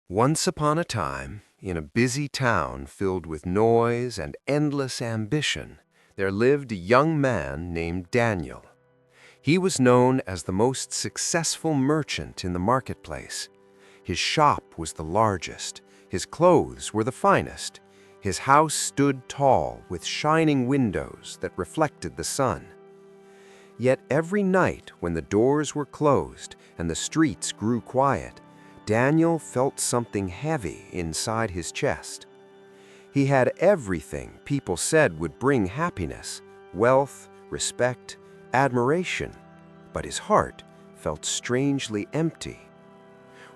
Once upon a time, in a busy town filled with noise and endless ambition, there lived a young man named Daniel. He was known as the most successful merchant in the marketplace. His shop was the largest, his clothes were the finest, his house stood tall with shining windows that reflected the sun. Yet every night when the doors were closed and the streets grew quiet, Daniel felt something heavy inside his chest. He had everything people said would bring happiness, wealth, respect, admiration, but his heart felt strangely empty.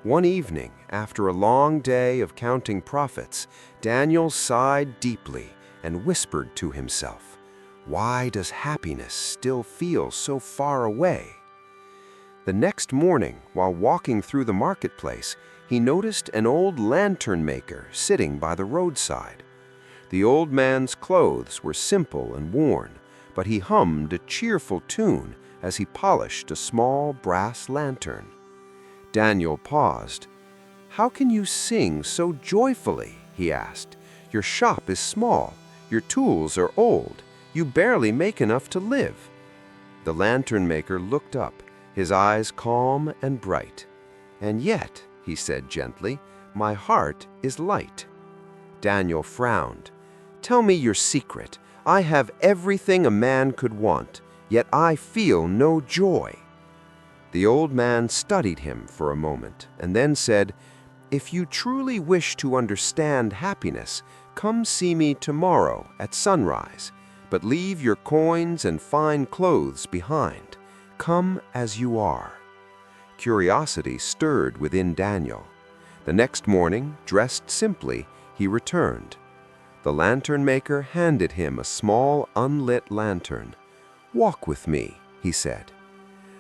One evening, after a long day of counting profits, Daniel sighed deeply and whispered to himself, "Why does happiness still feel so far away?" The next morning, while walking through the marketplace, he noticed an old lantern maker sitting by the roadside. The old man's clothes were simple and worn, but he hummed a cheerful tune as he polished a small brass lantern. Daniel paused. "How can you sing so joyfully?" he asked. "Your shop is small, your tools are old, you barely make enough to live." The lantern maker looked up, his eyes calm and bright. "And yet," he said gently, "my heart is light." Daniel frowned. "Tell me your secret. I have everything a man could want, yet I feel no joy." The old man studied him for a moment and then said, "If you truly wish to understand happiness, come see me tomorrow at sunrise, but leave your coins and fine clothes behind. Come as you are." Curiosity stirred within Daniel. The next morning, dressed simply, he returned. The lantern maker handed him a small unlit lantern. "Walk with me," he said.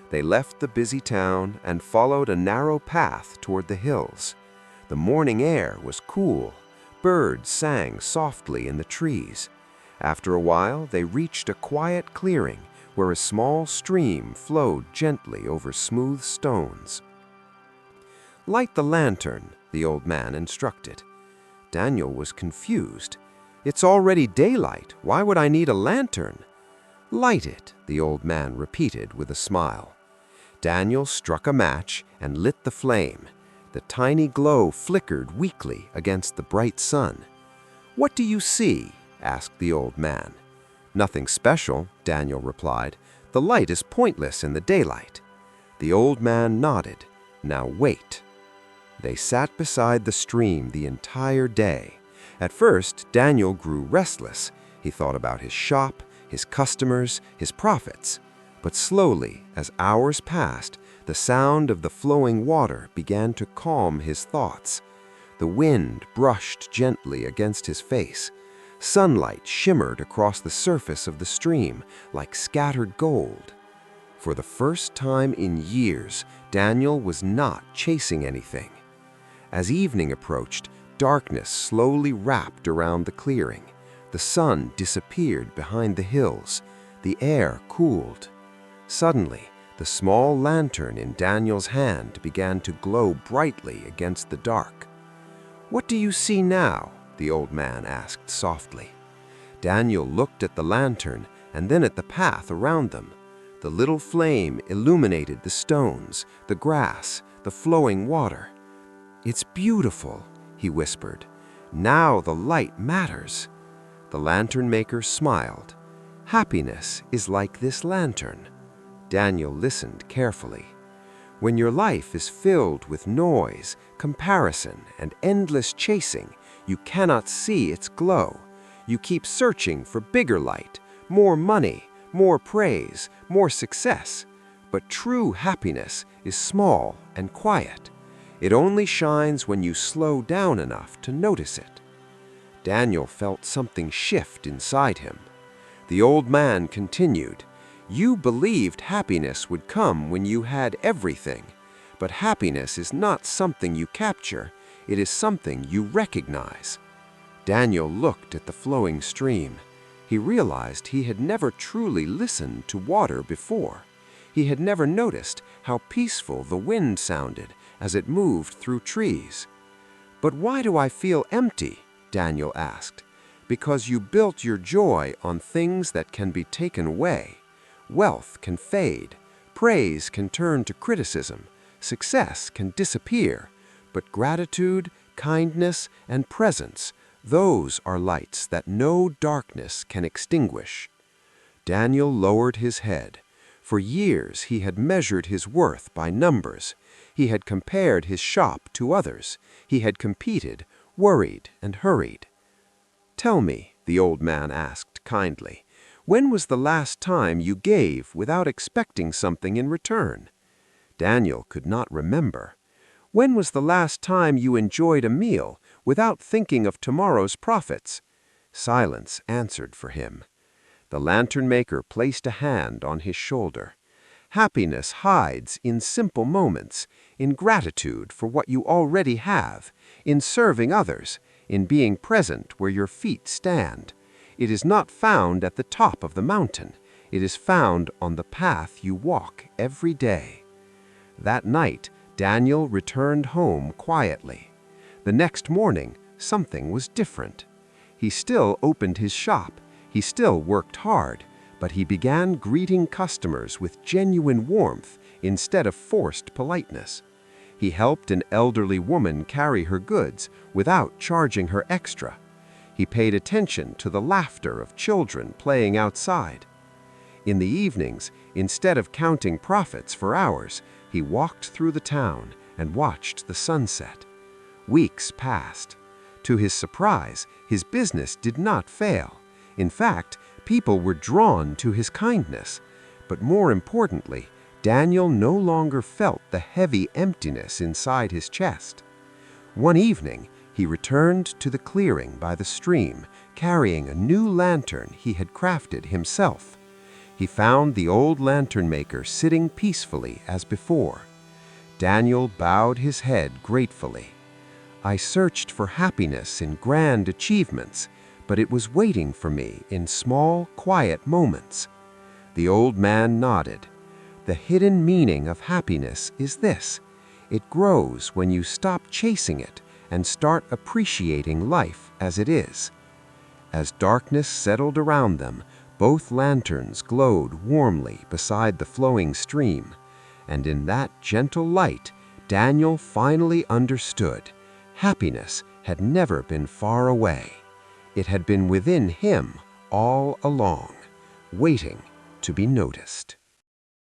They left the busy town and followed a narrow path toward the hills. The morning air was cool. Birds sang softly in the trees. After a while, they reached a quiet clearing where a small stream flowed gently over smooth stones. "Light the lantern," the old man instructed. Daniel was confused. "It's already daylight. Why would I need a lantern?" "Light it," the old man repeated with a smile. Daniel struck a match and lit the flame. The tiny glow flickered weakly against the bright sun. "What do you see?" asked the old man. "Nothing special," Daniel replied. "The light is pointless in the daylight." The old man nodded. "Now wait." They sat beside the stream the entire day. At first, Daniel grew restless. He thought about his shop, his customers, his profits. But slowly, as hours passed, the sound of the flowing water began to calm his thoughts. The wind brushed gently against his face. Sunlight shimmered across the surface of the stream like scattered gold. For the first time in years, Daniel was not chasing anything. As evening approached, darkness slowly wrapped around the clearing. The sun disappeared behind the hills. The air cooled. Suddenly, the small lantern in Daniel's hand began to glow brightly against the dark. "What do you see now?" the old man asked softly. Daniel looked at the lantern and then at the path around them. The little flame illuminated the stones, the grass, the flowing water. "It's beautiful," he whispered. "Now the light matters." The lantern maker smiled. "Happiness is like this lantern." Daniel listened carefully. "When your life is filled with noise, comparison, and endless chasing, you cannot see its glow. You keep searching for bigger light, more money, more praise, more success. But true happiness is small and quiet. It only shines when you slow down enough to notice it." Daniel felt something shift inside him. The old man continued, "You believed happiness would come when you had everything. But happiness is not something you capture. It is something you recognize." Daniel looked at the flowing stream. He realized he had never truly listened to water before. He had never noticed how peaceful the wind sounded as it moved through trees. "But why do I feel empty?" Daniel asked. "Because you built your joy on things that can be taken away. Wealth can fade, praise can turn to criticism, success can disappear, but gratitude, kindness, and presence, those are lights that no darkness can extinguish." Daniel lowered his head. For years he had measured his worth by numbers. He had compared his shop to others. He had competed, worried, and hurried. "Tell me," the old man asked kindly, "when was the last time you gave without expecting something in return?" Daniel could not remember. "When was the last time you enjoyed a meal without thinking of tomorrow's profits?" Silence answered for him. The lantern maker placed a hand on his shoulder. "Happiness hides in simple moments, in gratitude for what you already have, in serving others, in being present where your feet stand. It is not found at the top of the mountain. It is found on the path you walk every day." That night, Daniel returned home quietly. The next morning, something was different. He still opened his shop. He still worked hard, but he began greeting customers with genuine warmth instead of forced politeness. He helped an elderly woman carry her goods without charging her extra. He paid attention to the laughter of children playing outside. In the evenings, instead of counting profits for hours, he walked through the town and watched the sunset. Weeks passed. To his surprise, his business did not fail. In fact, people were drawn to his kindness. But more importantly, Daniel no longer felt the heavy emptiness inside his chest. One evening, he returned to the clearing by the stream, carrying a new lantern he had crafted himself. He found the old lantern maker sitting peacefully as before. Daniel bowed his head gratefully. "I searched for happiness in grand achievements, but it was waiting for me in small, quiet moments." The old man nodded. "The hidden meaning of happiness is this: it grows when you stop chasing it and start appreciating life as it is." As darkness settled around them, both lanterns glowed warmly beside the flowing stream, and in that gentle light, Daniel finally understood. Happiness had never been far away. It had been within him all along, waiting to be noticed.